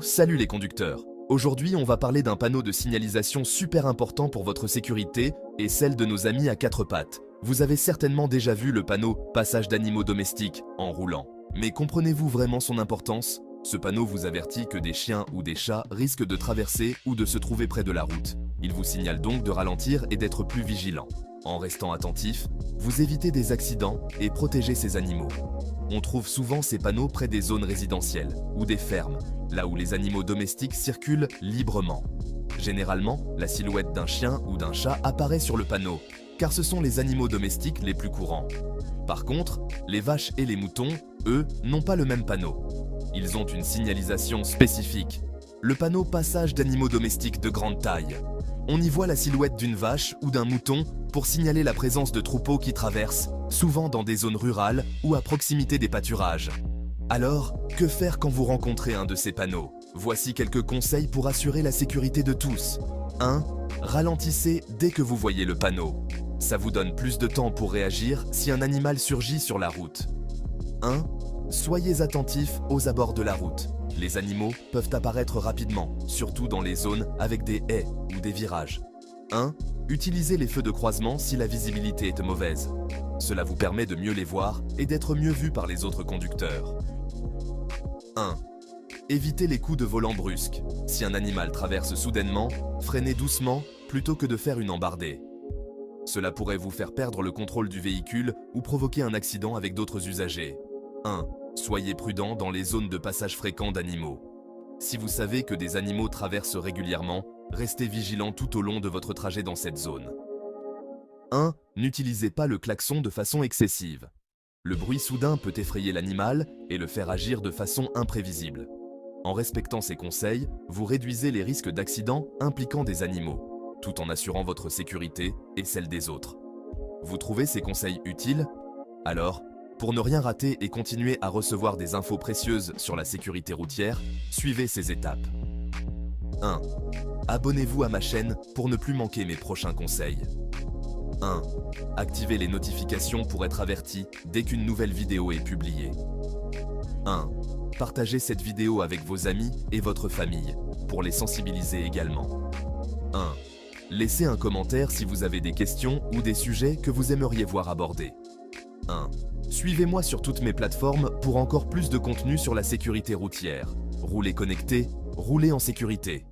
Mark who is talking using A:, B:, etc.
A: Salut les conducteurs. Aujourd'hui, on va parler d'un panneau de signalisation super important pour votre sécurité et celle de nos amis à quatre pattes. Vous avez certainement déjà vu le panneau « Passage d'animaux domestiques » en roulant. Mais comprenez-vous vraiment son importance? Ce panneau vous avertit que des chiens ou des chats risquent de traverser ou de se trouver près de la route. Il vous signale donc de ralentir et d'être plus vigilant. En restant attentif, vous évitez des accidents et protégez ces animaux. On trouve souvent ces panneaux près des zones résidentielles ou des fermes, là où les animaux domestiques circulent librement. Généralement, la silhouette d'un chien ou d'un chat apparaît sur le panneau, car ce sont les animaux domestiques les plus courants. Par contre, les vaches et les moutons, eux, n'ont pas le même panneau. Ils ont une signalisation spécifique, le panneau passage d'animaux domestiques de grande taille. On y voit la silhouette d'une vache ou d'un mouton pour signaler la présence de troupeaux qui traversent, souvent dans des zones rurales ou à proximité des pâturages. Alors, que faire quand vous rencontrez un de ces panneaux? Voici quelques conseils pour assurer la sécurité de tous. 1. Ralentissez dès que vous voyez le panneau. Ça vous donne plus de temps pour réagir si un animal surgit sur la route. 1. Soyez attentifs aux abords de la route. Les animaux peuvent apparaître rapidement, surtout dans les zones avec des haies ou des virages. 1. Utilisez les feux de croisement si la visibilité est mauvaise. Cela vous permet de mieux les voir et d'être mieux vu par les autres conducteurs. 1. Évitez les coups de volant brusques. Si un animal traverse soudainement, freinez doucement plutôt que de faire une embardée. Cela pourrait vous faire perdre le contrôle du véhicule ou provoquer un accident avec d'autres usagers. 1. Soyez prudent dans les zones de passage fréquents d'animaux. Si vous savez que des animaux traversent régulièrement, restez vigilant tout au long de votre trajet dans cette zone. 1. N'utilisez pas le klaxon de façon excessive. Le bruit soudain peut effrayer l'animal et le faire agir de façon imprévisible. En respectant ces conseils, vous réduisez les risques d'accidents impliquant des animaux, tout en assurant votre sécurité et celle des autres. Vous trouvez ces conseils utiles? Alors, pour ne rien rater et continuer à recevoir des infos précieuses sur la sécurité routière, suivez ces étapes. 1. Abonnez-vous à ma chaîne pour ne plus manquer mes prochains conseils. 1. Activez les notifications pour être averti dès qu'une nouvelle vidéo est publiée. 1. Partagez cette vidéo avec vos amis et votre famille pour les sensibiliser également. 1. Laissez un commentaire si vous avez des questions ou des sujets que vous aimeriez voir abordés. 1. Suivez-moi sur toutes mes plateformes pour encore plus de contenu sur la sécurité routière. Roulez connecté, roulez en sécurité.